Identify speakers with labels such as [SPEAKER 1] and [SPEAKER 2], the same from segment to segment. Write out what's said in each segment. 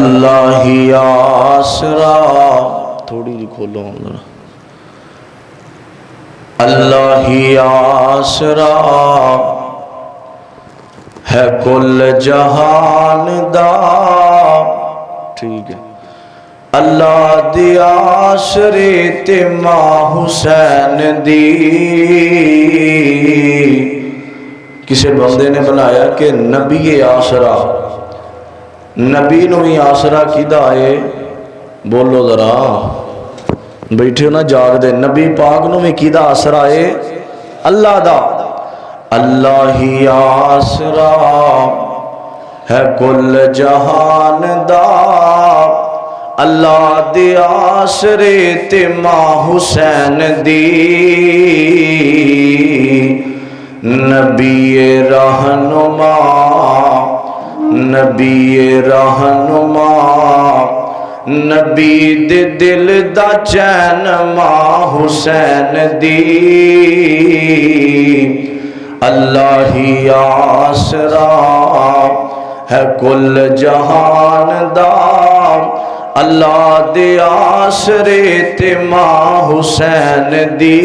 [SPEAKER 1] اللہ ہی آسرا، تھوڑی جی کھولو ذرا، اللہ ہی آسرا ہے کل جہان دا، ٹھیک ہے، اللہ دی آسرے تے ماں حسین دی۔ کسی بندے نے بنایا کہ نبی آسرا، نبی نو ہی آسرا کیدا ہے؟ بولو ذرا، بیٹھے ہو نا جاگ دے، نبی پاک نو ہی کیدا آسرا ہے؟ اللہ دا۔ اللہ ہی آسرا ہے کل جہان دا، اللہ دی آسرے تے ماں حسین دی۔ نبی رہنما، نبی رہنما، نبی دے دل دا چین ماں حسین دی۔ اللہ ہی آسرا ہے کل جہان دا، اللہ دے آسرے تے ماں حسین دی۔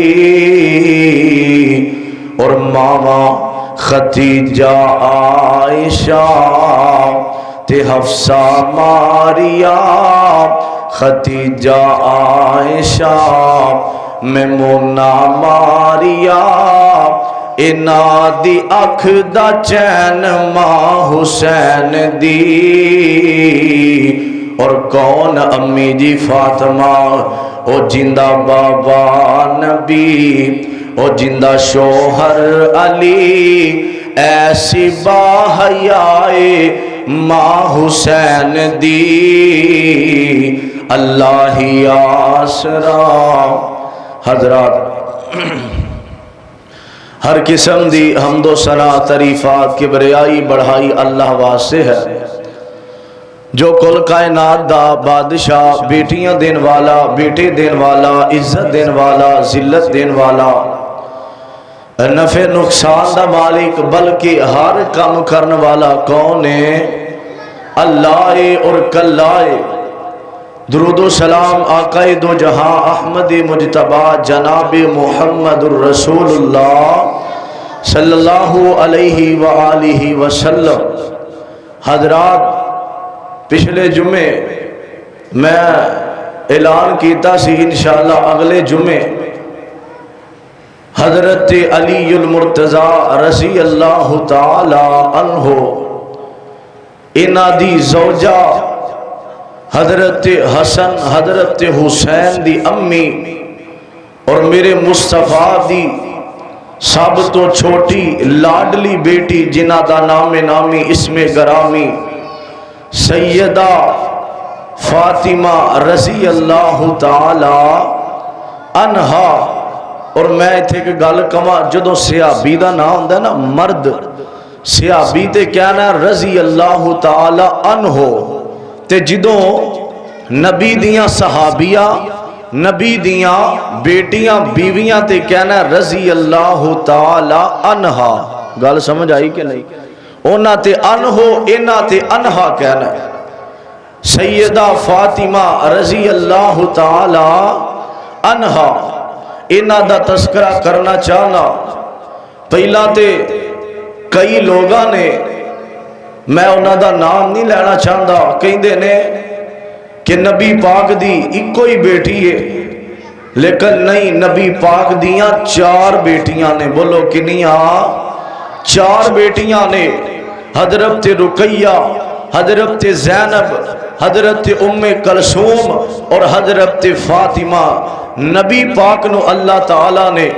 [SPEAKER 1] اور ماما خدیجہ عائشہ تے حفصہ ماریا، خدیجہ عائشہ میمونہ ماریا، اینا دی اکھ دا چین ماں حسین دی۔ اور کون امی جی فاطمہ، او جندہ بابا نبی، او جندہ شوہر علی، ایسی باحیائے ماں حسین دی۔ اللہ ہی آسرا۔ حضرات، ہر قسم دی حمد و ثنا تعریفات کبریائی بڑھائی اللہ واسطے ہے، جو کل کائنات دا بادشاہ، بیٹیاں دین والا، بیٹے دین والا، عزت دین والا، ذلت دین والا، نفع نقصان دا مالک، بلکہ ہر کام کرنے والا کون ہے؟ اللہ ہے اور کلہ ہے۔ درود و سلام آقا دو جہاں احمد مجتبی جناب محمد الرسول اللہ صلی اللہ علیہ وآلہ وسلم۔ حضرات، پچھلے جمعے میں اعلان کیتا سی انشاءاللہ اگلے جمعے حضرت علی المرتضی رضی اللہ تعالی عنہ انہاں دی زوجہ حضرت حسن حضرت حسین دی امی اور میرے مصطفیٰ دی سب تو چھوٹی لاڈلی بیٹی جنہ دا نام نامی اسم گرامی سیدہ فاطمہ رضی اللہ تعالی عنہا۔ اور میں اتھے کہ گل کما، جدو صحابی دا نام ہوندا ہے نا مرد، صحابی تے کہنا ہے رضی اللہ تعالی عنہ، تے جدوں نبی دیاں صحابیہ، نبی دیاں بیٹیاں بیویاں تے کہنا ہے رضی اللہ تعالی عنہا۔ گل سمجھ آئی کہ نہیں؟ اونا تے انہو، اینا تے انہا کہنا ہے۔ سیدہ فاطمہ رضی اللہ تعالی عنہا، اینا دا تذکرہ کرنا چاہنا۔ پہلا تے کئی لوگاں نے، میں اونا دا نام نہیں لینا چاہتا، کہیں دے نے کہ نبی پاک دی ایک کوئی بیٹی ہے، لیکن نہیں، نبی پاک دیاں 4 بیٹیاں نے۔ بولو کنیاں؟ 4 بیٹیاں نے، حضرت رقیہ، حضرت زینب، حضرت ام کلثوم اور حضرت فاطمہ۔ نبی پاک نو اللہ تعالیٰ نے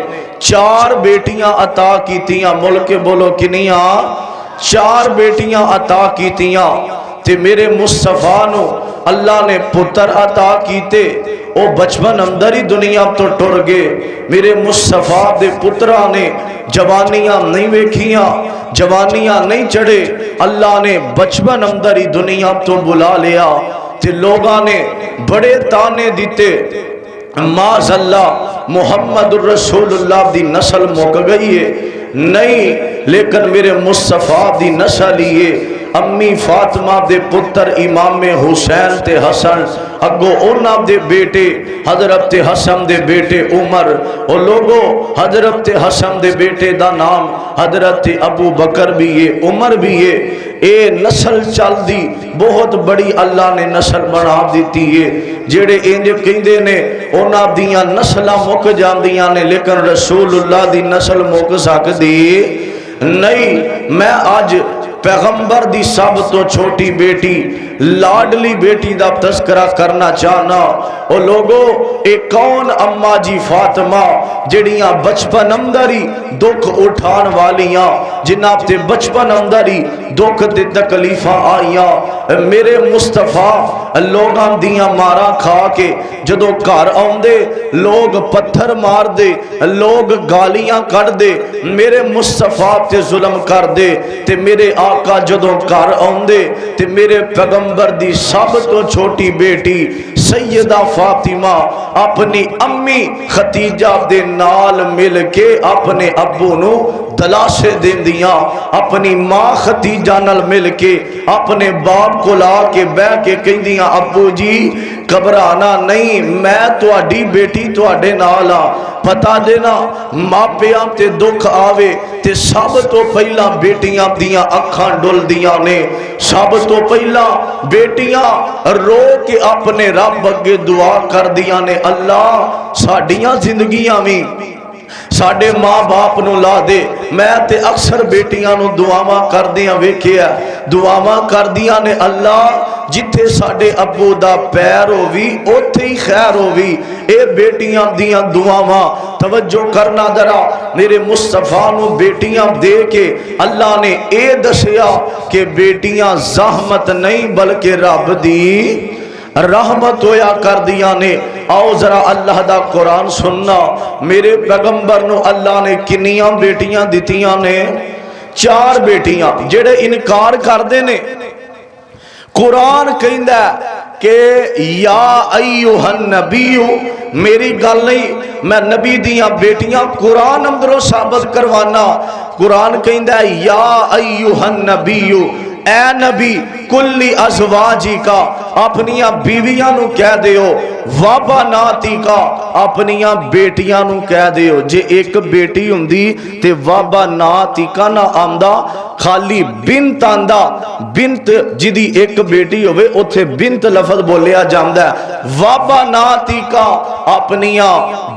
[SPEAKER 1] 4 بیٹیاں عطا کیتیاں۔ ملک بولو کنیاں؟ 4 بیٹیاں عطا کیتیاں۔ تے میرے مصطفیٰ نو اللہ نے پتر عطا کیتے، او بچپن اندر ہی دنیا تو ٹر گئے۔ میرے مصطفیٰ دے پترہ نے جوانیاں نہیں ویکھیاں، جوانیاں نہیں چڑھے، اللہ نے بچپن اندر ہی دنیا تو بلا لیا۔ تے لوگاں نے بڑے تانے دیتے، معاذ اللہ محمد الرسول اللہ دی نسل مک گئی ہے، نہیں، لیکن میرے مصطفیٰ دی نسل ہی ہے۔ امی فاطمہ دے پتر امام حسین تے حسن، اگو اونا دے بیٹے حضرت حسن دے بیٹے عمر، او لوگو حضرت حسن دے بیٹے دا نام حضرت ابو بکر بھی ہے، عمر بھی ہے۔ اے نسل چل دی بہت بڑی اللہ نے نسل بنا دیتی ہے۔ جڑے انج کہندے نے اونا دیاں نسلاں مک جاندیاں نے، لیکن رسول اللہ دی نسل مک سکدی نہیں۔ میں آج پیغمبر دی سب تو چھوٹی بیٹی لاڈلی بیٹی دا تذکرہ کرنا چاہنا۔ او لوگو اے کون اماں جی فاطمہ جڑیاں بچپن اندری دکھ اٹھان والیاں، جناب تے بچپن اندری دکھ تے تکلیفاں آئیاں۔ میرے مصطفیٰ لوگاں دیاں مارا کھا کے جدو گھر آؤندے لوگ پتھر مار دے، لوگ گالیاں کر دے، میرے مصطفیٰ تے ظلم کر دے، تے میرے آقا جدو گھر آؤندے تے میرے پیغمبر دی سب تو چھوٹی بیٹی سیدہ فاطمہ اپنی امی خدیجہ دے نال مل کے اپنے ابو نو دلاسے دین دیاں، اپنی ماں خدیجہ نال مل کے اپنے باپ کو لا کے بہ کے کہیں دیاں ابو جی گھبرانا نہیں، میں تواڈی بیٹی تواڈے نال ہاں۔ پتا دینا ماپیاں تے دکھ آوے تے سب تو پہلا بیٹیاں دیاں اکھاں ڈول دیاں نے، سب تو پہلا بیٹیاں رو کے اپنے رب اگے دعا کر دیاں نے، اللہ ساڈیاں زندگیاں میں ساڈے ماں باپ نو لا دے۔ میں تے اکثر بیٹیاں نو دعاواں کر دیاں ویکھیا، دعاواں کر دیاں نے اللہ جتھے ساڈے ابو دا پیر ہووی اوتھے ہی خیر ہووی۔ اے بیٹیاں دیاں دعاواں توجہ کرنا ذرا، میرے مصطفیٰ نو بیٹیاں دے کے اللہ نے اے دسیا کہ بیٹیاں زحمت نہیں بلکہ رب دی رحمت ہویا کر دیا نے۔ آؤ ذرا اللہ دا قرآن سننا، میرے پیغمبر نو اللہ نے کنیاں بیٹیاں دیتیاں نے؟ 4 بیٹیاں۔ جڑے انکار کر دے نے قرآن کہندا ہے کہ یا ایوہ النبیو، میری گل نہیں، میں نبی دیاں بیٹیاں قرآن اندروں ثابت کروانا۔ قرآن کہندا ہے یا ایوہ النبیو، اے نبی کلی ازواجی کا اپنیاں بیویاں نو کہہ دیو، وابناتی کا اپنیاں بیٹیاں نو کہہ دیو۔ جے ایک بیٹی ہوندی تے وابناتی کا نہ آمدہ، خالی بنت آندہ، بنت جدی ایک بیٹی ہوئے اتھے بنت لفظ بولیا جاندہ ہے۔ وابناتی کا اپنیاں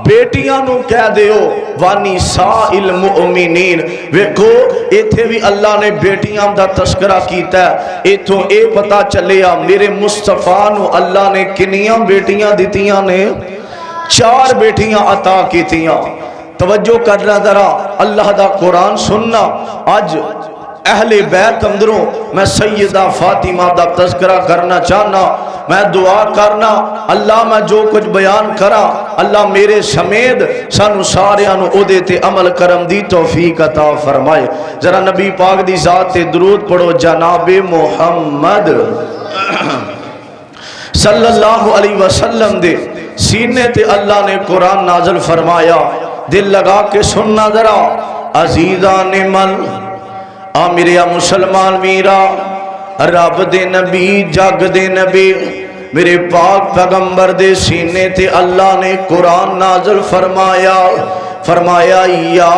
[SPEAKER 1] بیٹیاں نو کہہ دیو، وَنِسَاءِ الْمُؤْمِنِينَ۔ ویکھو ایتھے بھی اللہ نے بیٹیاں دا تذکرہ کیتا ہے۔ ایتھوں اے پتا چلیا میرے مصطفیٰ نو اللہ نے کنیاں بیٹیاں دیتیاں نے؟ 4 بیٹیاں عطا کیتیاں۔ توجہ کرنا ذرا، اللہ دا قرآن سننا۔ آج اہل بیت اندروں میں سیدہ فاطمہ دا تذکرہ کرنا چاہنا، میں دعا کرنا اللہ میں جو کچھ بیان کرا اللہ میرے سمیت سانو ساریاں نو اودے تے عمل کرم دی توفیق عطا فرمائے۔ ذرا نبی پاک دی ذات تے درود پڑھو، جناب محمد صلی اللہ علیہ وسلم دے سینے تے اللہ نے قرآن نازل فرمایا۔ دل لگا کے سننا ذرا، عزیزان من میرے مسلمان میرا، رب دے نبی جگ دے نبی میرے پاک پیغمبر دے سینے تے اللہ نے قرآن نازل فرمایا۔ فرمایا یا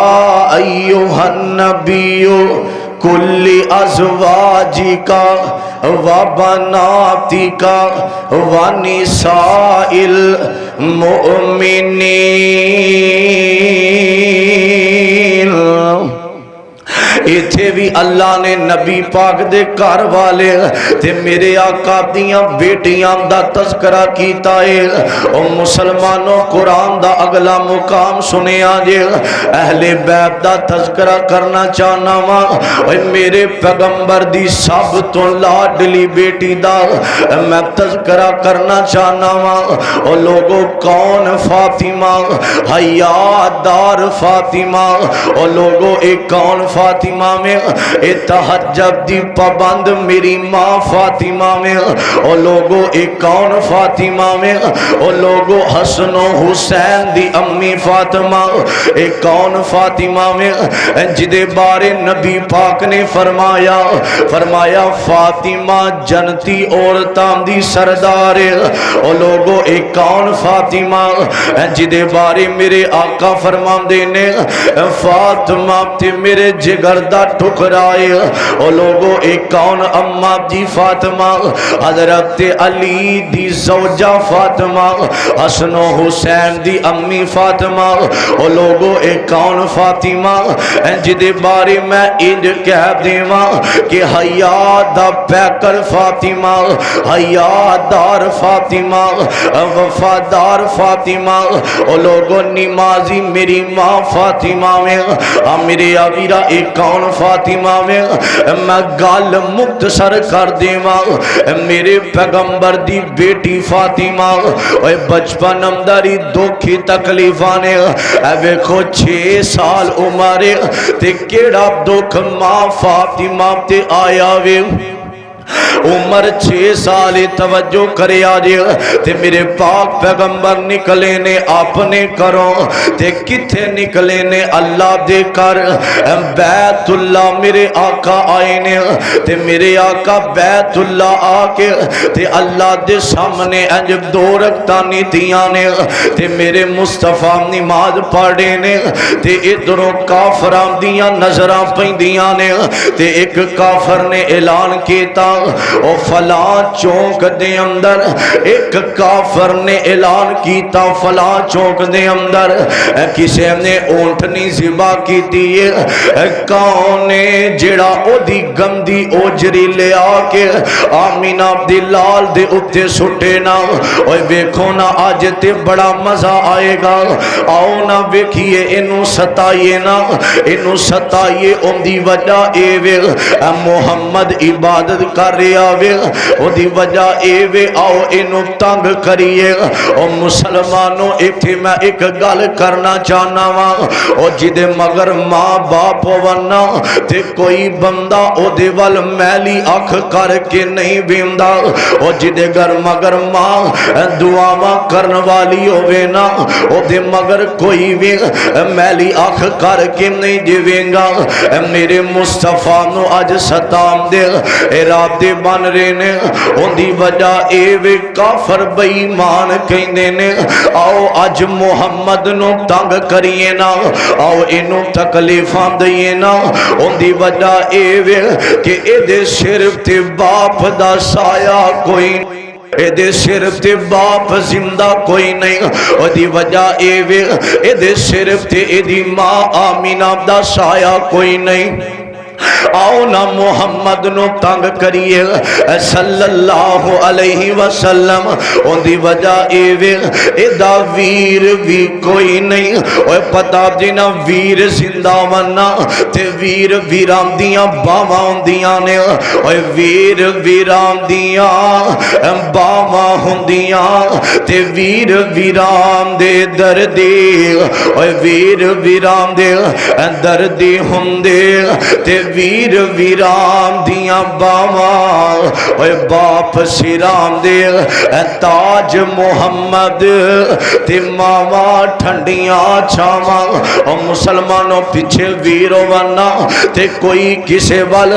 [SPEAKER 1] ایوہ النبیو کلی ازواجکا وبناتکا ونساء المؤمنین۔ ایتھے بھی اللہ نے نبی پاک دے گھر والے تے میرے آقا دیاں بیٹیاں دا تذکرہ کیتا ہے۔ او مسلمانوں قرآن دا اگلا مقام سنے آجے، اہل بیت دا تذکرہ کرنا چاہنا وا۔ میرے پیغمبر دی سب تو لاڈلی بیٹی دا میں تذکرہ کرنا چاہنا وا۔ او لوگوں کون فاطمہ، حیات دار فاطمہ۔ او لوگوں ایک کون فاطمہ فاطمہ میں، اے تہجد دی پابند میری ماں فاطمہ میں، او لوگو اے کون فاطمہ میں، او لوگو حسن و حسین دی امی فاطمہ، اے کون فاطمہ میں جدے بارے نبی پاک نے فرمایا فاطمہ جنتی عورتاں دی سردار، او لوگو اے کون فاطمہ جدے بارے میرے آقا فرماندے نے فاطمہ تے میرے جگر دا ٹکرائے، او لوگو اے کون اماں دی فاطمہ حضرت علی دی زوجہ فاطمہ، حسن و حسین دی امی فاطمہ، او لوگو اے کون فاطمہ جدے بارے میں انج کہہ دیواں کہ حیا دا پیکر فاطمہ، حیا دار فاطمہ، وفادار فاطمہ، او لوگو نمازی میری ماں فاطمہ میں، میرے آویرہ ایک کون فاطمہ میں میں گال مختصر کر دیواں میرے پیغمبر دی بیٹی فاطمہ، اے بچپن اندری دکھی تکلیفانے اے ویکھو 6 سال عمرے تے کیڑا دکھ ماں فاطمہ تے آیا وے، عمر 6 سال توجہ کرے آجے تے میرے پاک پیغمبر نکلے نے اپنے کروں تے کتھے نکلے نے اللہ دے کر بیت اللہ، میرے آقا آئے نے تے میرے آقا بیت اللہ آکے تے اللہ دے سامنے انج 2 رکعتاں نیتیاں نے تے میرے مصطفیٰ نماز پڑھے نے تے ادھروں کافراں دیاں نظراں پیندیاں نے تے ایک کافر نے اعلان کیتا او فلاں چونک دے اندر، ایک کافر نے اعلان کیتا فلاں چونک دے اندر کسے نے اونٹنی ذبح کیتی ہے، کونے جڑا او دی گندی اوجری لے آکے آمینہ دی لال دے اتے سٹے نا، اوہ ویکھو نا آج تے بڑا مزہ آئے گا، آؤ نا ویکھیے انہوں ستائیے نا، انہوں ستائیے ان دی وجہ اے وے محمد عبادت کر رہا وے، او دی وجہ اے وے آؤ انہوں تنگ کریے، او مسلمانوں ایتھے میں ایک گل کرنا چاہنا وا، او جدے مگر ماں باپ وننا تے کوئی بندہ او دے وال میلی اکھ کر کے نہیں بیندہ، او جدے گر مگر ماں دعاواں کرن والی ہوئے نا او دے مگر کوئی بھی میلی اکھ کر کے نہیں دیویں گا، میرے مصطفیٰ نو آج ستام دے ارادے بن رہے نے، ان دی وجہ اے وے کافر بے ایمان کہندے نے آؤ آج محمد نو تنگ کریے نا، آؤ انہوں تکلیفاں دئیے نا، ان دی وجہ اے وے کہ اے دے صرف تے باپ دا سایہ کوئی اے دے صرف تے باپ زندہ کوئی نہیں، او دی وجہ اے وے اے دے صرف تے اے دی ماں آمینہ دا سایہ کوئی نہیں، آؤ نا محمد نو تنگ کریے صلی اللہ علیہ وسلم، ان دی وجہ اے وے اے دا ویر بھی کوئی نہیں، اوہ پتا دینا ویر زندہ وننا تے ویر ویرام دیاں باواں ہوندیاں نے، اوہ ویر ویرام دیاں باواں ہوندیاں تے ویر ویرام دے دردی، اوہ ویر ویرام دے دردی ہوندے تے ویر ویرام دیاں باواں، اوہ باپ سیرام دے تاج محمد تے ماواں ٹھنڈیاں چھاواں، او مسلمانوں پیچھے ویرو وننا تے کوئی کسے وال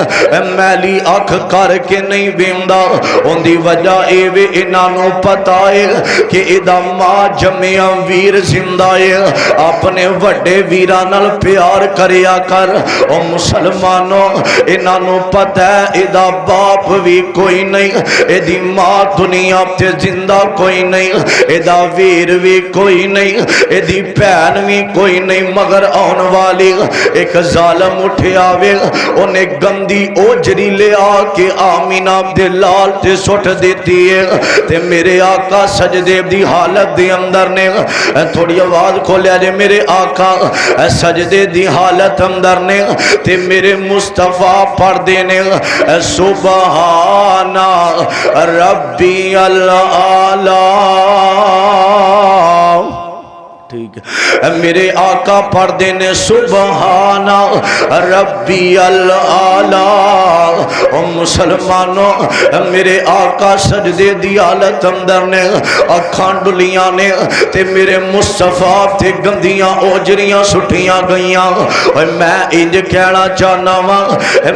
[SPEAKER 1] میلی اکھ کر کے نہیں بیندہ، ان دی وجہ اے وے انہوں پتا ہے کہ ادا ماں جمعیاں ویر زندہ ہے، اپنے وڈے ویرانال پیار کریا کر، او مسلمانوں انہوں پتہ ہے ادا باپ بھی کوئی نہیں، ادی ماں دنیا تے زندہ کوئی نہیں، ادا ویر بھی کوئی نہیں، ادی پین بھی کوئی نہیں، مگر آن والی ایک ظالم اٹھے آوے انہیں گندی اوجری لے آکے آمینہ دے لال تے سٹ دیتی ہے، تے میرے آقا سجدے دی حالت دی اندر نے تھوڑی آواز کھولیا جے میرے آقا سجدے دی حالت اندر نے تے میرے مصطفیٰ پڑھ دینے سبحان ربی العالی ٹھیک ہے میرے آقا پڑھتے نے سبحان ربی الاعلی. او مسلمانوں میرے آقا سجدے دی حالت اندر نے اکھاں ڈلیاں نے تے میرے مصطفیٰ تے گندیاں اوجریاں سٹیاں گئیاں. اور میں انج کہنا چاہنا وا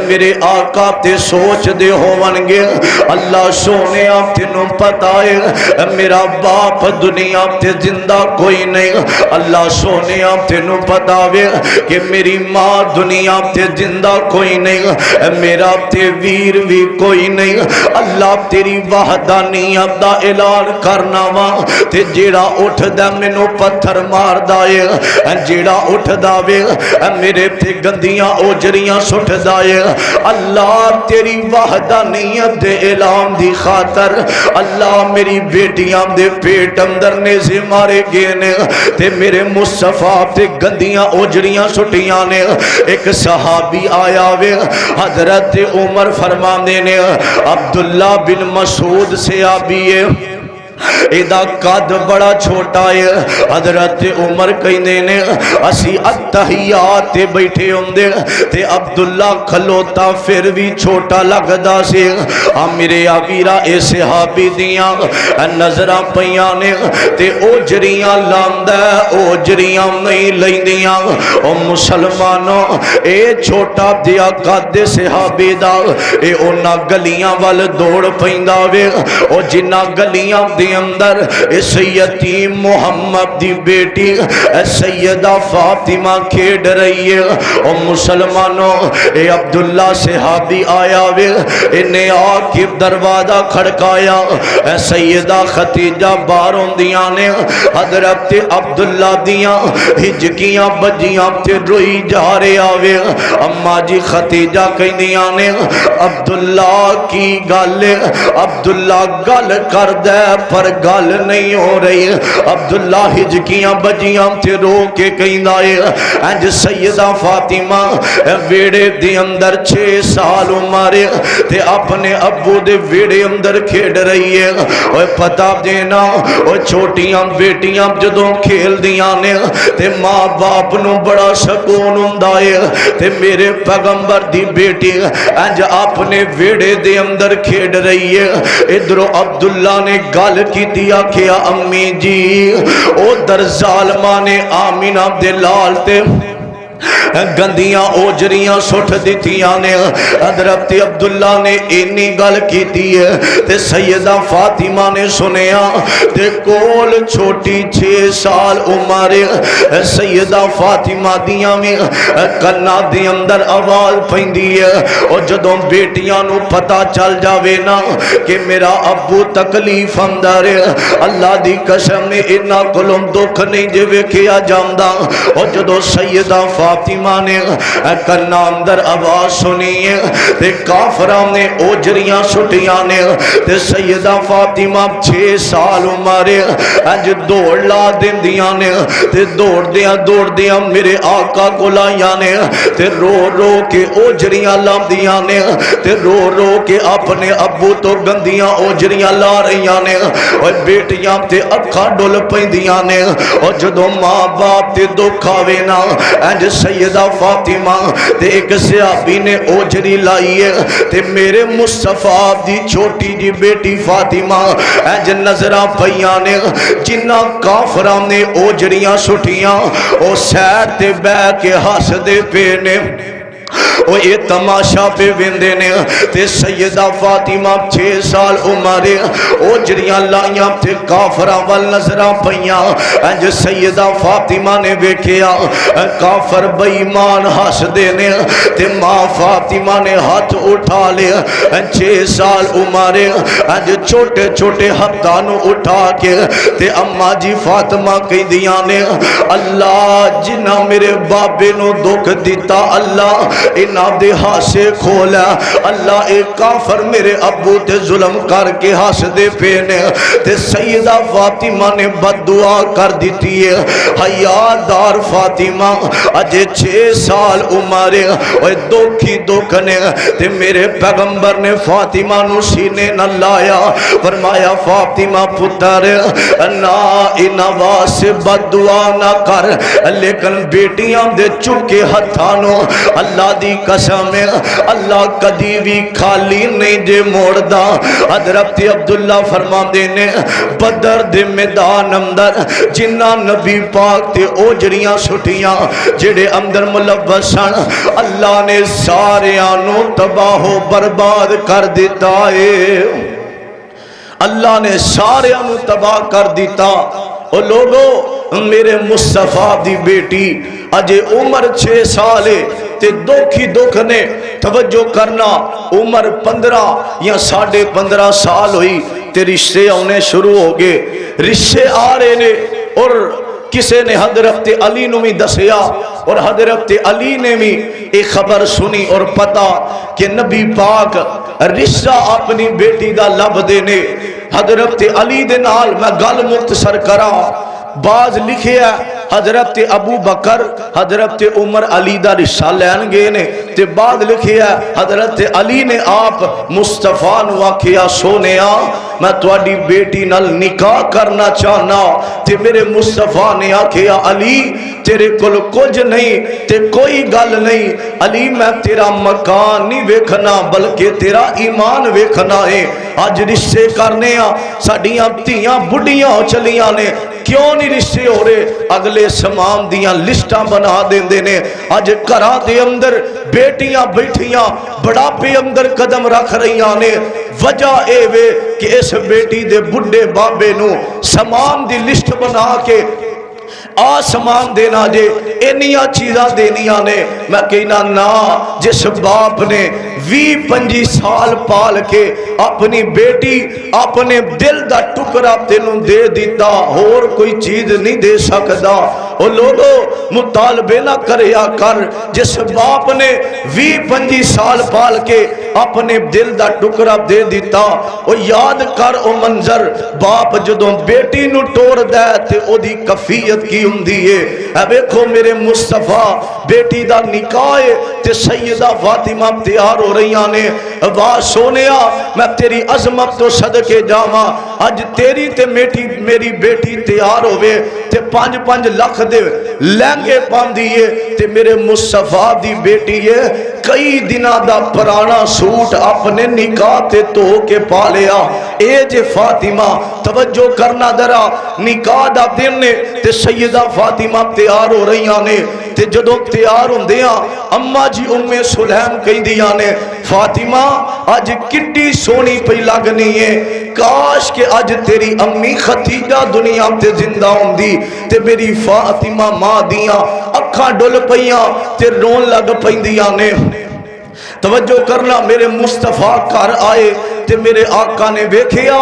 [SPEAKER 1] میرے آقا تے سوچ دے ہون گے اللہ سونے آپ تینوں پتہ ہے میرا باپ دنیا تے زندہ کوئی نہیں. اللہ سونے آپ تینوں پتہ ہے کہ میری ماں دنیا تے زندہ کوئی نہیں میرا تے ویر بھی کوئی نہیں. اللہ تیری وحدانیت دا اعلان کرنا وا تے جیڑا اٹھ دا مینوں پتھر مار دائے جیڑا اٹھ دا وے میرے تے گندیاں اوجریاں سٹ دائے. اللہ تیری وحدانیت دے اعلان دی خاطر اللہ میری بیٹیاں دے پیٹ اندر نیزے مارے گئے نے تے میرے مصطفیٰ تے گندیاں اوجریاں سٹیاں نے. ایک صحابی آیا وے حضرت عمر فرماندے نے عبداللہ بن مسعود سے آبیے ایدہ قد بڑا چھوٹا ہے. حضرت عمر کہنے نے اسی اتحیات تے بیٹھے ہوندے تے عبداللہ کھلوتا پھر بھی چھوٹا لگدا سے. میرے آقیرہ اے صحابی دیاں نظرہ پیاں نے تے اوجریاں لاندہ اوجریاں نہیں لیندیاں. او مسلمانوں اے چھوٹا دیا قد صحابی دا اے اونا گلیاں وال دوڑ پیندہ وے. او جنہ گلیاں دی اندر اس یتیم محمد دی بیٹی سیدہ فاطمہ کھیڑ رہی ہے. او مسلمانوں اے عبداللہ صحابی آیا وے انہیں آکے دروازہ کھڑکایا سیدہ ختیجہ باروں دیاں نے حضرت عبداللہ دیاں ہجکیاں بجیاں تے روئی جا رہے آوے. اماں جی ختیجہ کہیں دیاں نے عبداللہ کی گل عبداللہ گل کر دے پر گل نہیں ہو رہی. عبداللہ ہجکیاں بجیاں تے رو کے کہیں دائے انج سیدہ فاطمہ ویڑے دی اندر 6 سال عمرے تے اپنے ابو دے ویڑے اندر کھیڑ رہی ہے. اور پتہ دینا اور چھوٹیاں بیٹیاں جدوں کھیل دیاں نے تے ماں باپ نو بڑا سکون ہندائے تے میرے پیغمبر دی بیٹی انج اپنے ویڑے دے اندر کھیڑ رہی ہے. ادھروں عبداللہ نے گل کی دیا کیا امی جی او در ظالمہ نے آمینہ دے لال تے گندیاں اوجریاں سٹھ دیتیاں نے. حضرت عبداللہ نے اینی گل کی دیئے تے سیدہ فاطمہ نے سنیا تے کول چھوٹی 6 سال عمر سیدہ فاطمہ دیاں میں کنا دی اندر آواز پہندی ہے. اور جدوں بیٹیاں نو پتہ چل جاوے نا کہ میرا ابو تکلیف اندر اللہ دی قسم نے انہا کلوں دکھ نہیں جوے کیا جاندہ. اور جدوں سیدہ فاطمہ نے کنا اندر آواز سنی ہے تے کافران نے اوجریاں سٹیاں نے تے سیدہ فاطمہ 6 سال عمرے انج دوڑ لا دن دیاں نے تے دوڑ دیاں میرے آقا کو لائیاں نے تے رو رو کے اوجریاں لا دیاں نے تے رو رو کے اپنے ابو تو گندیاں اوجریاں لا رہیاں نے. اور بیٹیاں تے اکھا ڈول پیندیاں نے. اور جدوں ماں باپ تے دکھ آوے نا انج سیدہ فاطمہ تے ایک صحابی نے اوجری لائی ہے تے میرے مصطفیٰ دی چھوٹی جی بیٹی فاطمہ انج نظرہ پیاں نے جنہ کافران نے اوجریاں سٹیاں او سیٹ تے بے کے ہس دے پے نے. وہ یہ تماشا پہ ویندے نے تے سیدہ فاطمہ 6 سال عمرے اوجریاں لائیاں تے کافرہ وال نظرہ پیاں. انج سیدہ فاطمہ نے بیکھیا کافر بیمان ہس دینے تے ماں فاطمہ نے ہاتھ اٹھا لے 6 سال عمرے انج چھوٹے چھوٹے ہتھانوں اٹھا کے تے اماں جی فاطمہ کہی دیاں نے اللہ جنہ میرے بابے نو دکھ دیتا اللہ انہاں دے ہاسے کھولا اللہ ایک کافر میرے ابو تے ظلم کر کے ہاس دے پینے تے سیدہ فاطمہ نے بد دعا کر دیتی ہے حیادار فاطمہ اجے 6 سال عمرے اوے دوکھی دوکھنے تے میرے پیغمبر نے فاطمہ نو سینے نہ لایا فرمایا فاطمہ پتر نا انہاں واسطے بد دعا نہ کر لیکن بیٹیاں دے چکے ہتھانوں اللہ دی قسم ہے اللہ کدی بھی خالی نہیں جے موڑدا حضرت عبداللہ فرماندے نے بدر دے میدان اندر جنہ نبی پاک تے اوجڑیاں سٹیاں جڑے اندر ملوث سن اللہ نے ساریاں نو تباہ و برباد کر دیتا ہے اللہ نے ساریاں نو تباہ کر دیتا او لوگو میرے مصطفیٰ دی بیٹی اجے عمر 6 سال ہے تے دوکھی دوکھنے توجہ کرنا عمر 15 یا 15.5 سال ہوئی تے رشتے آنے شروع ہو گئے رشتے آ رہے نے اور کسے نے حضرت علی نو بھی دسیا اور حضرت علی نے بھی ایک خبر سنی اور پتا کہ نبی پاک رشتہ اپنی بیٹی دا لب دینے حضرت علی دے نال میں گل مختصر کرا بعض لکھے ہے حضرت ابو بکر حضرت عمر علی دا رشتہ لین گئے نے تے بعد لکھے ہے حضرت علی نے آپ مصطفیٰ نو آکھیا سونیا میں تواڈی بیٹی نال نکاح کرنا چاہنا تے میرے مصطفیٰ نے آکھیا علی تیرے کول کچھ نہیں تے کوئی گل نہیں علی میں تیرا مکان نہیں ویکھنا بلکہ تیرا ایمان ویکھنا ہے آج رشتے کرنے ساڈیاں دھیاں بڈھیاں ہو چلیاں نے کیوں نہیں رشتے ہو رہے اگلے سامان دیاں لسٹاں بنا دیندے نے اج گھراں دے اندر بیٹیاں بیٹھیاں بڑھاپے اندر قدم رکھ رہیاں نے وجہ اے وے کہ اس بیٹی دے بڈھے بابے نو سامان دی لسٹ بنا کے آسمان دینا جے انیاں چیزاں دینیاں نے میں کہنا نا جس باپ نے 20-25 سال پال کے اپنی بیٹی اپنے دل دا ٹکڑا تینوں دے دیتا اور کوئی چیز نہیں دے سکتا او لوگو مطالبے نہ کریا کر جس باپ نے 20-25 سال پال کے اپنے دل دا ٹکڑا دے دیتا او یاد کر او منظر باپ جدوں بیٹی نو ٹور دے تے او دی کفیت کی ہوندی ہے اے ویکھو میرے مصطفیٰ بیٹی دا نکاح تے سیدہ فاطمہ تیار ہو رہیاں نے واہ سونیا میں تیری عظمت تو صدقے جاواں اج تیری تے میری بیٹی تیار ہوئے تے 5-5 لاکھ دے لہنگے پاندی ہے تے میرے مصطفیٰ دی بیٹی ہے کئی دنہ دا پرانا سوٹ اپنے نکاح تے تو کے پا لیا اے جے فاطمہ توجہ کرنا درا نکاح دا دن نے تے سیدہ فاطمہ تیار ہو رہیاں نے تے جدوں تیار ہوندیاں اماں جی سلیم کہیں دیاں نے فاطمہ آج کٹی سونی پہ لگنی ہے کاش کہ آج تیری امی ختیجہ دنیا تے زندہ ہوندی تے میری فاطمہ ماں دیاں اکھاں ڈل پئیاں تے رون لگ پئیندیاں نے توجہ کرنا میرے مصطفیٰ گھر آئے تے میرے آقا نے ویکھیا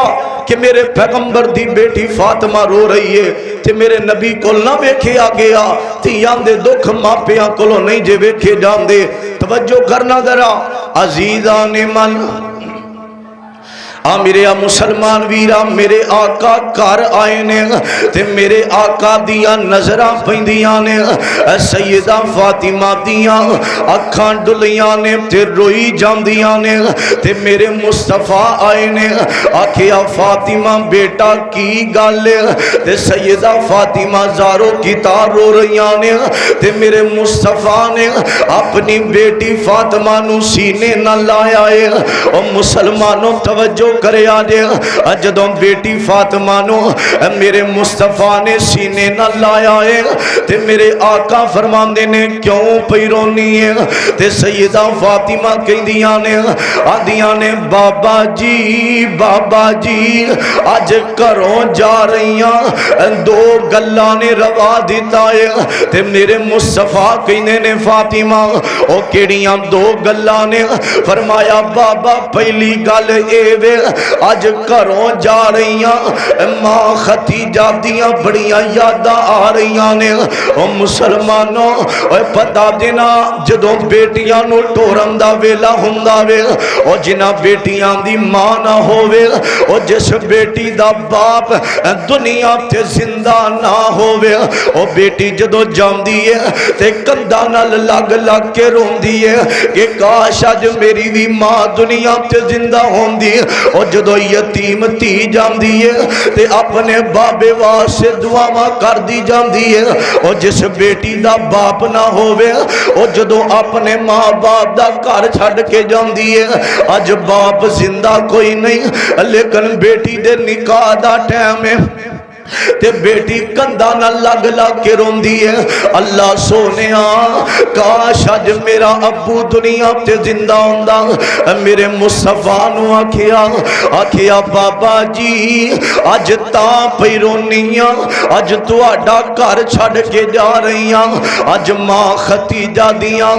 [SPEAKER 1] کہ میرے پیغمبر دی بیٹی فاطمہ رو رہی ہے تے میرے نبی کو نہ ویکھیا گیا تیاں دے دکھ ماپیاں کولوں نہیں جے ویکھے جاندے توجہ کرنا ذرا عزیزان من میرے مسلمان ویرا میرے آقا گھر آئے نے تے میرے آقا دیاں نظراں پیندیاں نے سیدہ فاطمہ دیاں اکھاں ڈلیاں نے تے روئی جاندیاں نے تے میرے مصطفیٰ آئے نے آکھیا فاطمہ بیٹا کی گل تے سیدہ فاطمہ زارو کی تار رو رہیاں نے تے میرے مصطفیٰ نے اپنی بیٹی فاطمہ نو سینے نہ لایا ہے اور مسلمانوں توجہ کرے آجے جدوں بیٹی فاطمہ نو میرے مصطفیٰ نے سینے نہ لایا ہے تے میرے آقا فرماندے نے کیوں پئی رونی ہے تے سیدہ فاطمہ کہندیاں نے آدیاں نے بابا جی آج گھروں جا رہیاں دو گلاں نے روا دیتا ہے تے میرے مصطفیٰ کہندے نے فاطمہ او کیڑیاں دو گلاں نے فرمایا بابا پہلی گل اے وے اج گھروں جا رہی ماں ختیجہ دیاں بڑیاں یاداں آ رہی نے او مسلمانوں اوے پتا دینا جدوں بیٹیاں نو ٹورن دا ویلا ہوندا وے او جنہاں بیٹیاں دی ماں نہ ہووے او جس بیٹی دا باپ دنیا تے زندہ نہ ہووے او بیٹی جدوں جاندی ہے تے کندھاں نال لگ لگ کے روندی ہے کہ کاش اج میری بھی ماں دنیا تے زندہ ہوندی او جدوں یتیم تھی جاندی ہے تے اپنے بابے واسطے دعاواں کردی جاندی ہے او جس بیٹی دا باپ نہ ہووے او جدوں اپنے ماں باپ دا گھر چھڈ کے جاندی ہے اج باپ زندہ کوئی نہیں لیکن بیٹی دے نکاح دا ٹائم ہے تے بیٹی کندھا نہ لگ لگ کے روندی ہے اللہ سونیا کاش اج میرا ابو دنیا تے زندہ ہوندا میرے مصطفیٰ نو آکھیا بابا جی اج تاں پئی رونیاں اج تہاڈا گھر چھڈ کے جا رہیاں اج ماں ختیجہ دیاں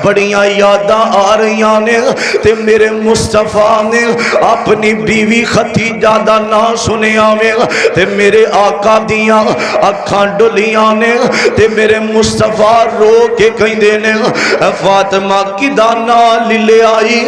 [SPEAKER 1] بڑیاں یاداں آ رہیاں نے تے میرے مصطفیٰ نے اپنی بیوی ختیجہ دا نام سنیا میں تے میرے آقا دیاں اکھاں ڈولیاں نے تے میرے مصطفیٰ رو کے کہندے نے فاطمہ کی دانا لے آئی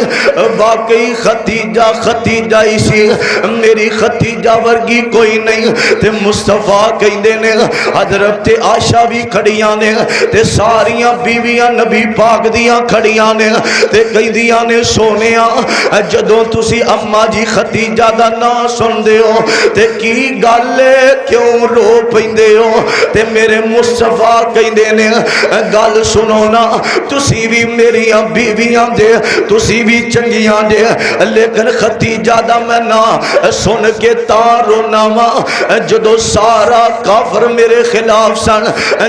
[SPEAKER 1] واقعی ختیجہ ہی سی میری ختیجہ ورگی کوئی نہیں تے مصطفیٰ کہندے نے حضرت عائشہ بھی کھڑیاں نے تے ساریاں بیویاں نبی پاک دیاں کھڑیاں نے تے کہندیاں نے سونیا جدوں تسی اماں جی ختیجہ دا نام سن دے ہو تے کی گل کیوں رو پیندے ہو تے میرے مصطفیٰ کہندے نے گل سنو نا تسی بھی میری بیویاں دے تسی بھی چنگیاں دے لیکن ختیجہ دا میں نام سن کے تاں رونا وا جدوں سارا کافر میرے خلاف سن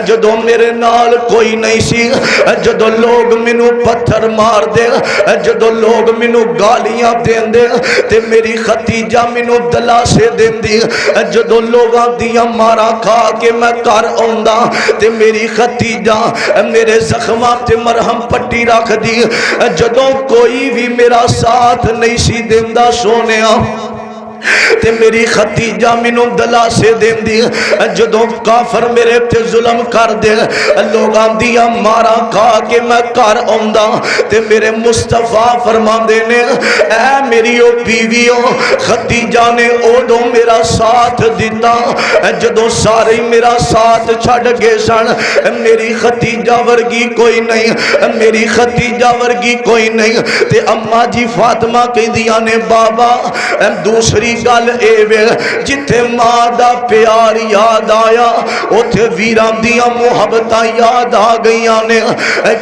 [SPEAKER 1] جدوں میرے نال کوئی نہیں سی جدوں لوگ مینوں پتھر مار دے جدوں لوگ مینوں گالیاں دین دے تے میری ختیجہ مینوں دلاسے دیندی جدوں لوگاں دیاں مارا کھا کے میں گھر آوندا تے میری ختیجہ میرے زخماں تے مرہم پٹی رکھ دی جدوں کوئی بھی میرا ساتھ نہیں سی دیندا سونیا تے میری ختیجہ مینوں دلاسے دیندی جدوں کافر میرے تے ظلم کر دے لوگاں دیاں مارا کھا کے میں گھر آوندا تے میرے مصطفیٰ فرماندے نے اے میری او بیویوں ختیجہ نے اودوں میرا ساتھ دیتا جدوں سارے میرا ساتھ چھڈ گئے سن میری ختیجہ ورگی کوئی نہیں میری ختیجہ ورگی کوئی نہیں تے اماں جی فاطمہ کہندیاں نے بابا دوسری گل اے وے جتھے ماں دا پیار یاد آیا اوتھے ویراں دیاں محبتاں یاد آ گئیاں نے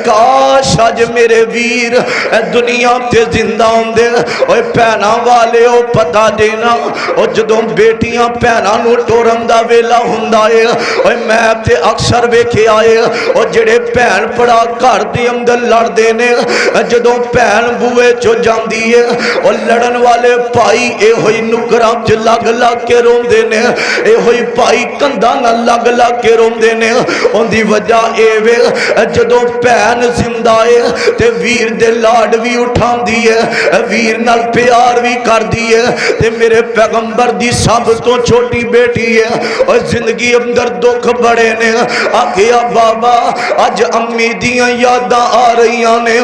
[SPEAKER 1] کاش اج میرے ویر دنیا تے زندہ ہوندے اوے بہناں والے او پتہ دینا او جدوں بیٹیاں بہناں نو ٹورن دا ویلا ہوندا اے اوے میں تے اکثر ویکھیا اے او جڑے بہن پڑا گھر دے اندر لڑدے نے جدوں بہن بوئے چو جاندی اے او لڑن والے بھائی اے ہوئی نکراں چ لگ لگ کے روندے نے اے ہوئی بھائی کندھاں نال لگ لگ کے روندے نے اون دی وجہ اے وے جدوں بہن زندہ اے تے ویر دے لاڈ بھی اٹھاندی ہے ویر نال پیار بھی کردی ہے تے میرے پیغمبر دی سب تو چھوٹی بیٹی ہے اور زندگی اندر دکھ بڑے نے آکھیا بابا اج امی دیاں یاداں آ رہیاں نے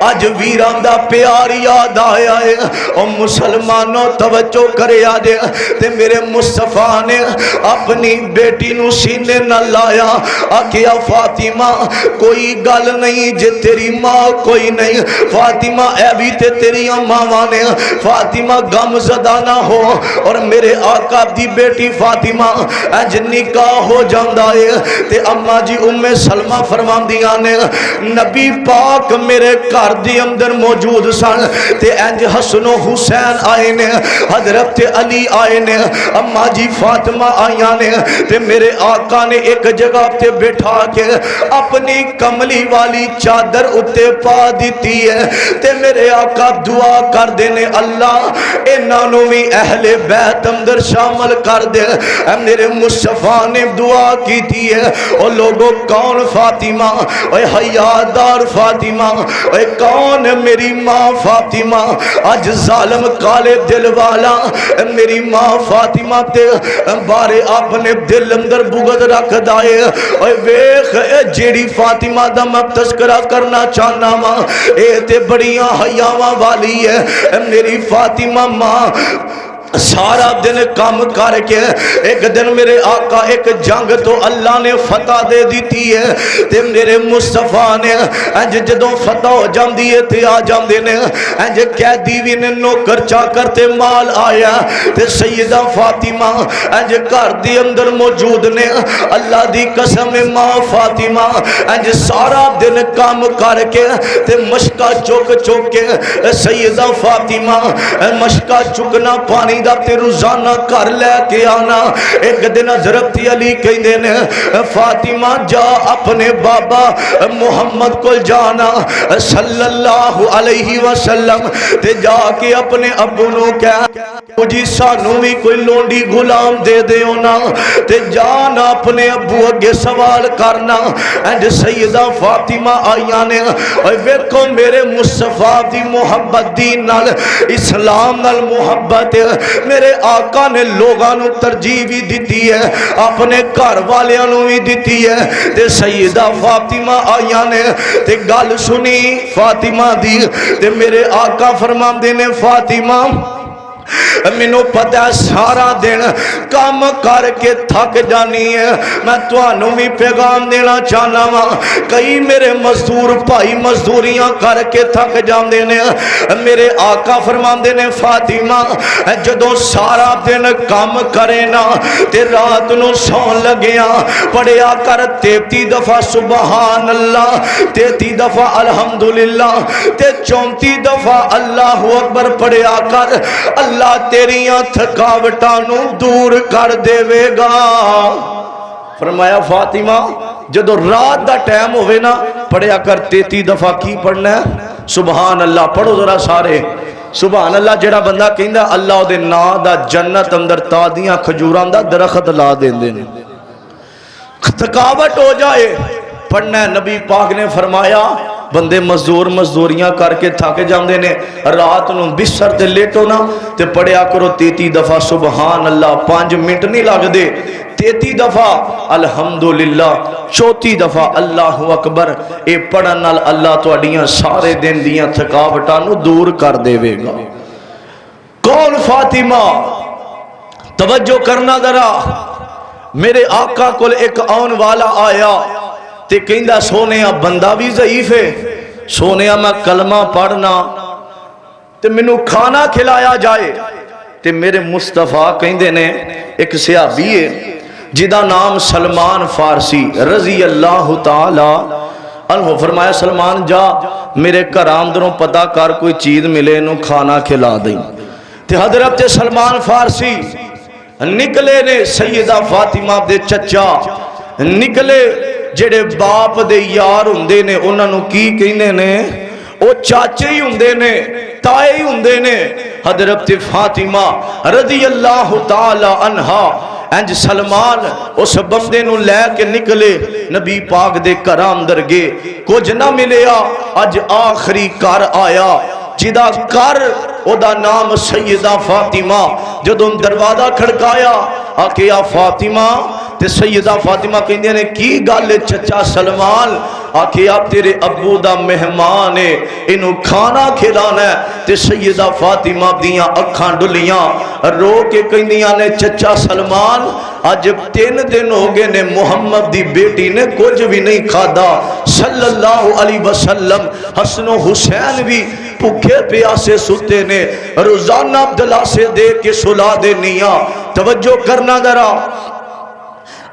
[SPEAKER 1] اج ویران دا پیار یاد آیا ہے اور مسلمانوں توجہ کرے آجے تے میرے مصطفیٰ نے اپنی بیٹی نو سینے نہ لایا آکھیا فاطمہ کوئی گل نہیں جے تیری ماں کوئی نہیں فاطمہ اے بھی تے تیری ماں نے فاطمہ غم زدہ نہ ہو اور میرے آقا دی بیٹی فاطمہ اج نکاح ہو جاندہ ہے تے اماں جی ام سلمہ فرمان دیا نے نبی پاک میرے گھر دی اندر موجود سن تے انج حسن و حسین آئے نے حضرت علی آئے نے اماں جی فاطمہ آئیاں نے تے میرے آقا نے ایک جگہ تے بیٹھا کے اپنی کملی والی چادر اتے پا دیتی ہے تے میرے آقا دعا کر دینے اللہ انہوں بھی اہل بیت اندر شامل کر دے میرے مصطفیٰ نے دعا کی تھی ہے اور لوگوں کون فاطمہ اور حیادار فاطمہ اے کون ہے میری ماں فاطمہ اج ظالم کالے دل والا میری ماں فاطمہ تے بارے اپنے دل اندر بغض رکھ دائے اے ویخ اے جیڑی فاطمہ دا میں تذکرہ کرنا چاہنا وا اے تے بڑیاں حیاواں والی ہے میری فاطمہ ماں سارا دن کام کر کے ایک دن میرے آقا ایک جنگ تو اللہ نے فتح دے دیتی ہے تے میرے مصطفیٰ نے انج جدوں فتح ہو جاندی ہے تے آ جاندے نے انج قیدی وی نے نوکر چاکر تے مال آیا تے سیدہ فاطمہ انج گھر دی اندر موجود نے اللہ دی قسم ماں فاطمہ انج سارا دن کام کر کے تے مشکا چوک چوک کے سیدہ فاطمہ مشکا چکنا پانی دا تے روزانہ کر لے کے آنا ایک دن حضرت علی کہندے نے فاطمہ جا اپنے بابا محمد کو جانا صلی اللہ علیہ وسلم تے جا کے اپنے ابو نو کہہ جی سانو بھی کوئی لونڈی غلام دے دے ہونا تے جانا اپنے ابو اگے سوال کرنا اینڈ سیدہ فاطمہ آئیاں نے ویکھو میرے مصطفیٰ دی محبت دین نال اسلام نال محبت میرے آقا نے لوگاں نو ترجیح بھی دیتی ہے اپنے گھر والیاں نو بھی دیتی ہے تے سیدہ فاطمہ آئیاں نے تے گل سنی فاطمہ دی تے میرے آقا فرماندے نے فاطمہ مینوں پتہ ہے سارا دن کام کر کے تھک جانی ہے میں تانوں بھی پیغام دینا چاہنا وا کئی میرے مزدور بھائی مزدوریاں کر کے تھک جاندے نے میرے آقا فرماندے نے فاطمہ جدوں سارا دن کام کرے نا تے رات نو سون لگیاں پڑھیا کر 33 دفعہ سبحان اللہ 33 دفعہ الحمدللہ تے 34 دفعہ اللہ اکبر پڑھیا کر اللہ تیریاں تھکاوٹاں نو دور کر دے گا فرمایا فاطمہ جدو رات دا ٹائم ہوئے نا پڑھیا کر 33 دفعہ کی پڑھنا ہے سبحان اللہ پڑھو ذرا سارے سبحان اللہ جڑا بندہ کہندا اللہ دے نام دا جنت اندر تازیاں کھجوراں دا درخت لا دیندے نے تھکاوٹ ہو جائے پڑھنا ہے نبی پاک نے فرمایا بندے مزدوریاں کر کے تھک جاندے نے رات نو بستر تے لیٹو نا تے پڑھیا کرو 33 دفعہ سبحان اللہ 5 منٹ نہیں لگ دے 33 دفعہ الحمدللہ 34 دفعہ اللہ اکبر اے پڑھن نال اللہ تواڈیاں سارے دن دیاں تھکاوٹاں نو دور کر دے گا کون فاطمہ توجہ کرنا ذرا میرے آقا کول ایک آن والا آیا تے کہندا سونیا بندہ بھی ضعیف ہے سونیا میں کلمہ پڑھنا تے مینوں کھانا کھلایا جائے تے میرے مصطفیٰ کہندے نے ایک صحابی ہے جدا نام سلمان فارسی رضی اللہ تعالی عنہ فرمایا سلمان جا میرے گھر اندروں پتہ کر کوئی چیز ملے نو کھانا کھلا دیں تے حضرت سلمان فارسی نکلے نے سیدہ فاطمہ دے چچا نکلے جڑے باپ دے یار ہوندے نے انہاں نو کی کہندے نے او چاچے ہی ہوندے نے تائے ہی ہوندے نے حضرت فاطمہ رضی اللہ تعالی عنہا انج سلمان اس بندے نو لے کے نکلے نبی پاک دے گھر اندر گئے کچھ نہ ملیا اج آخری گھر آیا جدا کر او دا نام سیدہ فاطمہ جدوں دروازہ کھڑکایا آکھیا فاطمہ تے سیدہ فاطمہ کہندے نے کی گل چچا سلمان آکھیا تیرے ابو دا مہمان ہے انہوں کھانا کھلانا ہے تے سیدہ فاطمہ دیاں اکھاں ڈلیاں رو کے کہندیاں نے چچا سلمان آج 3 دن ہو گئے نے محمد دی بیٹی نے کچھ بھی نہیں کھادا صلی اللہ علیہ وسلم حسن و حسین بھی بھوکے پیاسے ستے نے روزانہ عبداللہ سے دے کے سلا دینیاں توجہ کرنا ذرا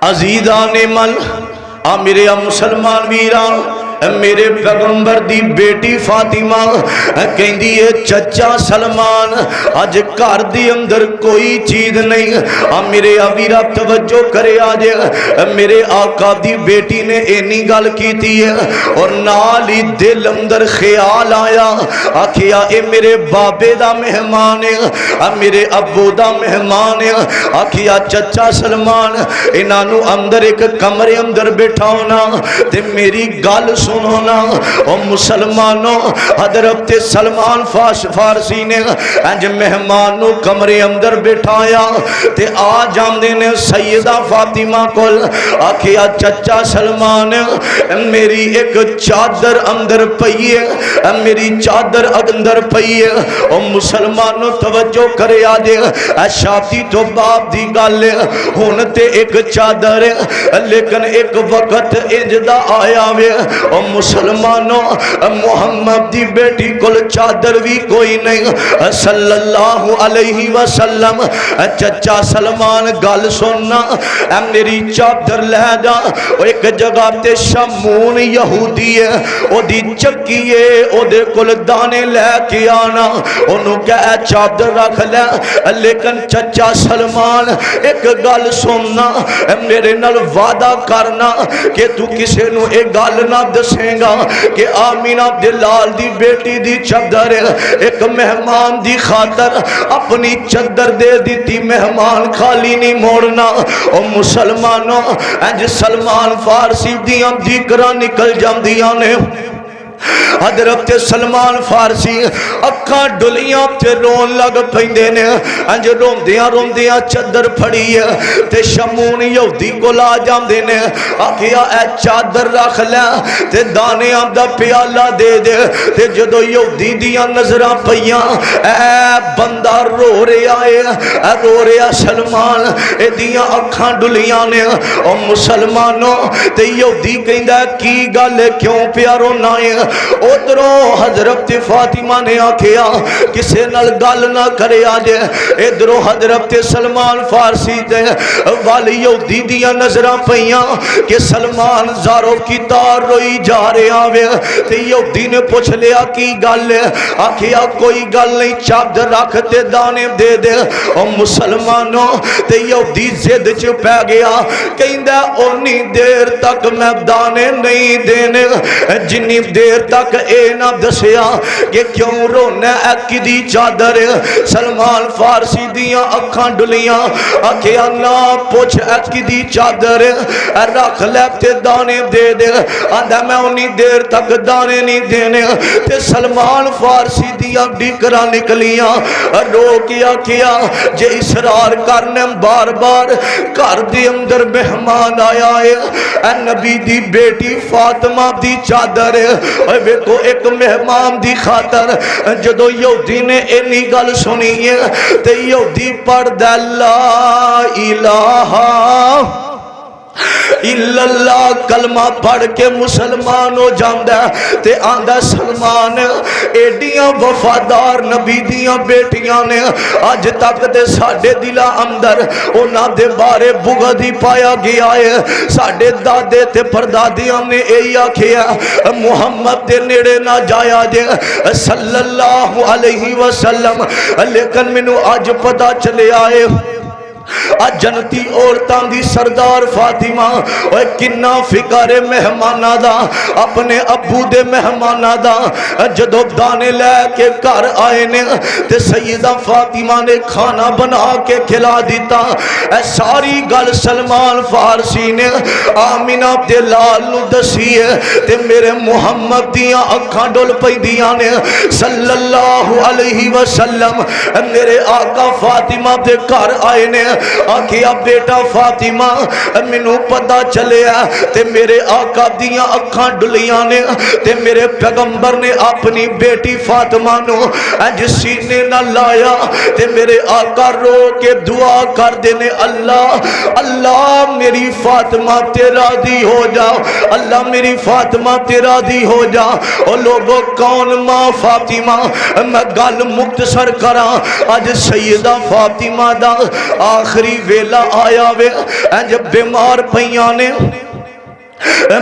[SPEAKER 1] عزیزان من میرے مسلمان ویران میرے پیغمبر دی بیٹی فاطمہ کہندی ہے چچا سلمان اج گھر دی اندر کوئی چیز نہیں میرے ویرا توجہ کرے آج میرے آقا دی بیٹی نے اینی گل کیتی ہے اور نال ہی دل اندر خیال آیا آکھیا اے میرے بابے دا مہمان ہے میرے ابو دا مہمان ہے آکھیا چچا سلمان انہاں نو اندر ایک کمرے اندر بٹھاؤنا تے میری گل سن سنو نا او مسلمانوں حضرت سلمان فارسی نے انج مہمان نو کمرے اندر بٹھایا تے آ جاندے نے سیدہ فاطمہ کول آکھیا چچا سلمان میری ایک چادر اندر پئی ہے میری چادر اندر پئی ہے او مسلمانوں توجہ کرے آجے شادی تو باپ دی گل ہن تے ایک چادر لیکن ایک وقت انجدہ آیا وے او مسلمانوں محمد دی بیٹی کل چادر بھی کوئی نہیں صلی اللہ علیہ وسلم چچا سلمان گل سننا میری چادر لے جا ایک جگہ تے شمون یہودی ہے او دی چکی ہے او دے کل دانے لے کے آنا انہوں کہا چادر رکھ لے لیکن چچا سلمان ایک گل سننا میرے نال وعدہ کرنا کہ تو کسے نو ایک گل نہ دسیں گا کہ آمینہ دلال دی بیٹی دی چادر ایک مہمان دی خاطر اپنی چادر دے دیتی مہمان خالی نہیں موڑنا او مسلمانوں انج سلمان فارسی دیاں دیکرہ نکل جام دیاں نے حضرت سلمان فارسی اکھاں ڈلیاں تے رون لگ پہندے نے انج روندیاں چادر پھڑی ہے تے شمون یہودی کو لا جام دے نے آکھیا اے چادر رکھ لے تے دانے آمدہ پیالہ دے دے تے جدو یہودی دیاں نظران پہیاں اے بندہ رو رہا سلمان اے دیاں اکھاں ڈلیاں نے او مسلمانوں تے یہودی کہندہ کی گالے کیوں پیارو نائے ادھروں حضرت فاطمہ نے آکھیا کسے نال گل نہ کرے آجے ادھروں حضرت سلمان فارسی تے والی یہودی دیاں نظران پہیاں کہ سلمان زارو کی تار روئی جا رہے آوے تے یہودی نے پوچھ لیا کی گل ہے آکھیا کوئی گل نہیں چادر رکھتے دانے دے دے او مسلمانوں تے یہودی زد چ پہ گیا کہندہ اونی دیر تک میں دانے نہیں دینے جنی دیر تک اے نہ دسیا کہ کیوں رونے ایک دی چادر سلمان فارسی دیاں اکھاں ڈلیاں آکھیا نہ پوچھ ایک دی چادر رکھ لیتے دانے دے دے آدھا میں انہی دیر تک دانے نہیں دینے تے سلمان فارسی دیاں ڈکرہ نکلیاں رو کیا جے اسرار کرنے بار بار کر دی اندر مہمان آیا ہے اے نبی دی بیٹی فاطمہ دی چادر اے کو ایک مہمان دی خاطر جدو یہودی نے اینی گل سنی ہے تے یہودی پڑھ دے لا الہ الا اللہ کلمہ پڑھ کے مسلمان ہو جاندہ تے آندہ سلمان ایڈیاں وفادار نبی دیاں بیٹیاں نے آج تک دے ساڑھے دلہ اندر اونا دے بارے بغدی پایا گیا ہے ساڑھے دادے تے پردادیاں نے ایا کیا محمد دے نیڑے نہ جایا جے صلی اللہ علیہ وسلم لیکن منو آج پتا چلے آئے جنتی عورتان دی سردار فاطمہ اوہ کنہ فکر مہمانہ دا اپنے ابو دے مہمانہ دا جدو دانے لے کے کر آئے نے تے سیدہ فاطمہ نے کھانا بنا کے کھلا دیتا اے ساری گل سلمان فارسی نے آمینہ دلال نو دسی ہے تے میرے محمد دیاں اکھاں ڈول پئی دیاں نے صلی اللہ علیہ وسلم میرے آقا فاطمہ دے کر آئے نے آکھیا بیٹا فاطمہ منو پتا چلیا تے میرے آقا دیاں اکھاں ڈلیاں نے تے میرے پیغمبر نے اپنی بیٹی فاطمہ نو جس سینے نہ لایا تے میرے آقا رو کے دعا کر دینے اللہ میری فاطمہ تیرا دی ہو جا اللہ میری فاطمہ تیرا دی ہو جا اور لوگوں کون ماں فاطمہ میں گل مختصر کرا آج سیدہ فاطمہ دا آخری ویلا آیا وے جب بیمار پیانے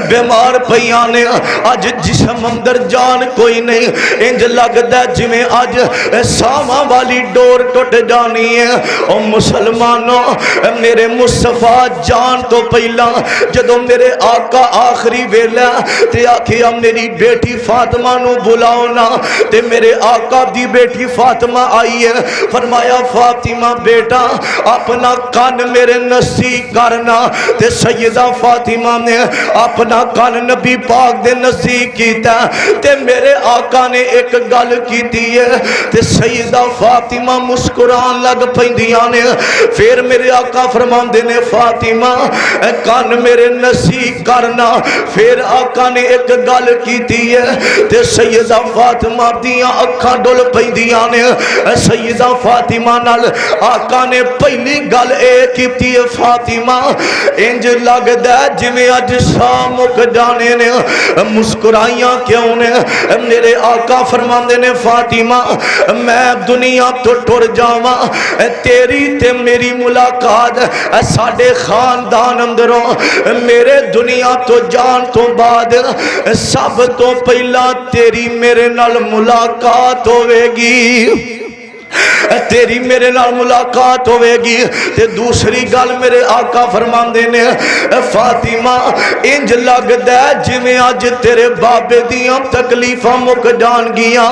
[SPEAKER 1] بیمار پیانے آج جسم اندر جان کوئی نہیں انج لگ دے جمیں آج ساما والی ڈور ٹوٹ جانی ہے او مسلمانوں میرے مصطفیٰ جان تو پہلا جدو میرے آقا آخری ویلا تے آکھیا میری بیٹی فاطمہ نو بلاؤنا تے میرے آقا دی بیٹی فاطمہ آئی ہے فرمایا فاطمہ بیٹا اپنا کان میرے نزدیک کرنا تے سیدہ فاطمہ نے اپنا کان نبی پاک دے نزدیک کیتا تے میرے آقا نے ایک گل کیتی ہے تے سیدہ فاطمہ مسکران لگ پیندیاں نے پھر میرے آقا فرماندے نے فاطمہ کان میرے نزدیک کرنا پھر آقا نے ایک گل کیتی ہے تے سیدہ فاطمہ دیاں اکھاں ڈول پیندیاں نے سیدہ فاطمہ نال آقا نے پہلی گل اے کیتی ہے فاطمہ انج لگدا جویں اج شام مک جانے نے مسکرائیاں کیوں نے میرے آقا فرماندے نے فاطمہ میں دنیا تو ٹر جاواں تیری تے میری ملاقات ساڈے خاندان اندروں میرے دنیا تو جان تو بعد سب تو پہلا تیری میرے نال ملاقات ہوے گی تیری میرے نال ملاقات ہوے گی تے دوسری گل میرے آقا فرماندے نے فاطمہ انج لگدا جویں اج تیرے بابے دیاں تکلیفاں مک جان گیاں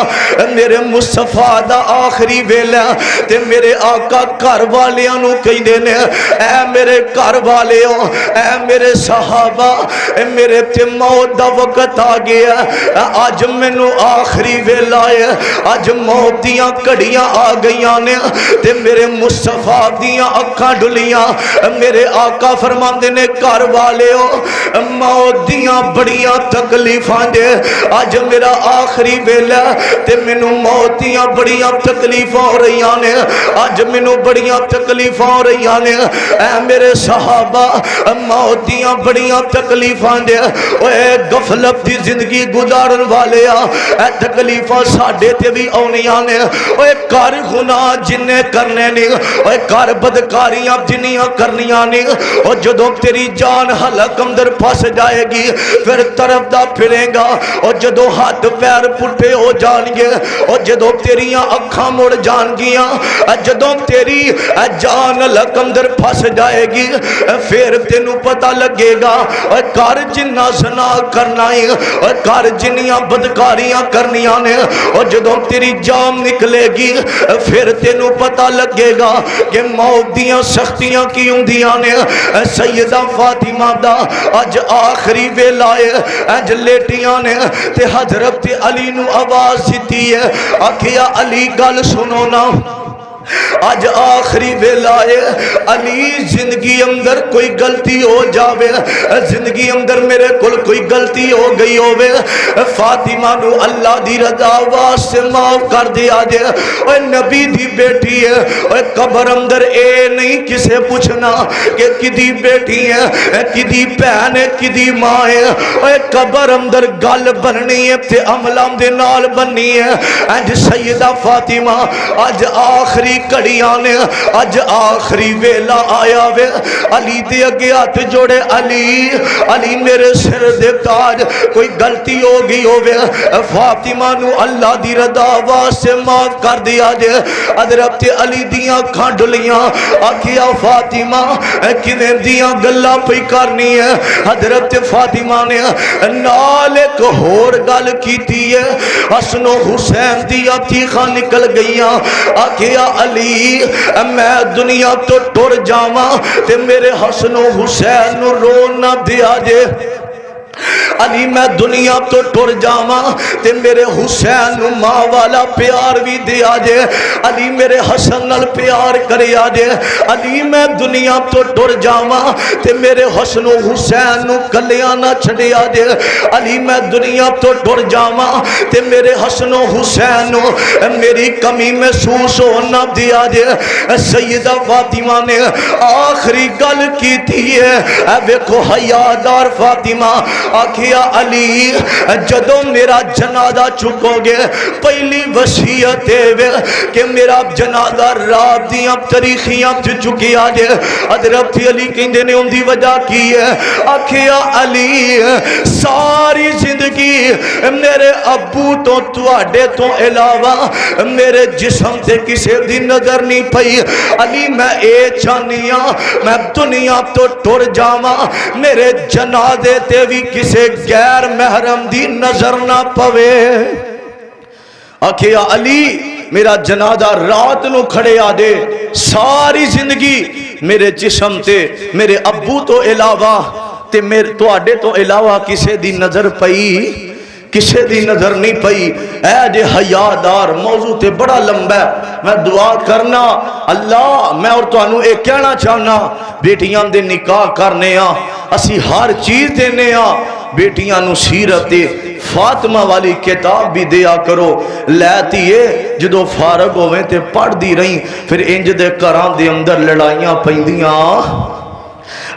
[SPEAKER 1] میرے مصطفیٰ دا آخری ویلا تے میرے آقا گھر والیاں نو کہندے نے اے میرے گھر والیو اے میرے صحابہ اے میرے تے موت دا وقت آ گیا اج مینوں آخری ویلا ہے اج موت دیاں گھڑیاں آ گئیاں نے تے میرے مصطفیٰ دیاں اکھاں ڈلیاں میرے آقا فرماندے نے گھر والےو موت دیاں بڑیاں تکلیفاں دے اج میرا آخری ویلا تے مینوں موت دیاں بڑیاں تکلیفاں ہو رہیاں نے اج مینوں بڑیاں تکلیفاں ہو رہیاں نے اے میرے صحابہ موت دیاں بڑیاں تکلیفاں دے اوے غفلت دی زندگی گزارن والےا اے تکلیفاں ساڈے تے بھی اونیاں نے اوے کر گناہ جنہیں کرنے نہیں اوے کر بدکاریاں جنیاں کرنیاں نہیں اور جدوں تیری جان حلق اندر پھنس جائے گی پھر طرف دا پھرے گا اور جدوں ہاتھ پیر پٹھے ہو جان گے اور جدوں تیریاں اکھاں مڑ جان گیاں جدوں تیری جان حلق اندر پھنس جائے گی پھر تینوں پتہ لگے گا اور کر جنہ زنا کرنا ہے اور کر جنیاں بدکاریاں کرنیاں نے اور جدوں تیری جان نکلے گی پھر تینوں پتہ لگے گا کہ موت دیاں سختیاں کی ہوندیاں نے سیدہ فاطمہ دا اج آخری ویلا ہے اج لیٹیاں نے تے حضرت علی نو آواز دتی ہے آکھیا علی گل سنو نا آج آخری ویلا ہے علی زندگی اندر کوئی غلطی ہو جاوے زندگی اندر میرے کل کوئی غلطی ہو گئی ہووے فاطمہ نو اللہ دی رضا واسطے معاف کر دیا جے اوے نبی دی بیٹی ہے اوے قبر اندر اے نہیں کسے پوچھنا کہ کدی بیٹی ہے کدی بہن ہے کدی ماں ہے اوے قبر اندر گل بننی ہے تے عملاں دے نال بننی ہے اج سیدہ فاطمہ اج آخری کڑیاں نے اج آخری ویلا آیا وے علی دے اگے ہاتھ جوڑے علی میرے سر دے تاج کوئی غلطی ہو گئی ہووے فاطمہ نو اللہ دی رضا واسطے معاف کر دیا جے حضرت علی دیاں اکھاں ڈلیاں آکھیا فاطمہ کیویں دیاں گلاں پئی کرنی ہے حضرت فاطمہ نے نال ایک ہور گل کیتی ہے حسن و حسین دی عتیقاں نکل گئیاں آکھیا علی میں دنیا تو ٹر جاواں تے میرے حسن و حسین نو رون نہ دیا جے علی میں دنیا تو ٹر جاواں تے میرے حسین نو ماں والا پیار بھی دیا جے علی میرے حسن نال پیار کریا جے علی میں دنیا تو ٹر جاواں تے میرے حسن و حسین نو کلیاں نہ چھڈیا جے علی میں دنیا تو ٹر جاواں تے میرے حسن و حسین نو میری کمی محسوس ہونا دیا جے سیدہ فاطمہ نے آخری گل کیتی ہے اے ویکھو حیادار فاطمہ آکھیا علی جدوں میرا جنازہ چکو گے پہلی وصیت ہے کہ میرا جنازہ رات دیاں تاریخیاں چکیا جے حضرت علی کہندے نے ان دی وجہ کی ہے آکھیا علی ساری زندگی میرے ابو تو تواڈے تو علاوہ میرے جسم تے کسے دی نظر نہیں پئی علی میں اے چاہنیاں میں دنیا تو ٹر جاواں میرے جنازے تے بھی کسے غیر محرم دی نظر نہ پوے آکھیا علی میرا جنازہ رات نو کھڑے آ دے ساری زندگی میرے جسم تے میرے ابو تو علاوہ تے میرے تواڈے تو علاوہ کسے دی نظر پئی کسے دی نظر نہیں پئی اے جے حیادار موضوع تے بڑا لمبا ہے میں دعا کرنا اللہ میں اور تانوں اے کہنا چاہنا بیٹیاں دے نکاح کرنے ہاں اسی ہر چیز دینے ہاں بیٹیاں نو سیرت فاطمہ والی کتاب بھی دیا کرو لیتی ہے جدو فارغ ہوئے تے پڑھ دی رہی پھر انج دے کران دے اندر لڑائیاں پیندیاں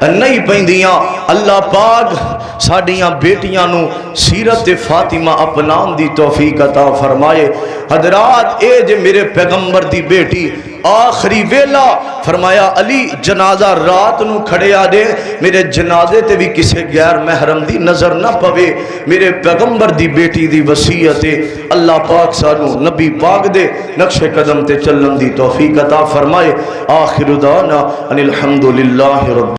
[SPEAKER 1] نہیں پیندیاں اللہ پاک ساڑیاں بیٹیاں نو سیرت فاطمہ اپنان دی توفیق عطا فرمائے حضرات اے جے میرے پیغمبر دی بیٹی آخری ویلا فرمایا علی جنازہ رات نو کھڑے آدے میرے جنازے تے بھی کسے غیر محرم دی نظر نہ پوے میرے پیغمبر دی بیٹی دی وصیت اللہ پاک سانو نبی پاک دے نقش قدم تے چلن دی توفیق عطا فرمائے آخر دعوانا ان الحمدللہ رب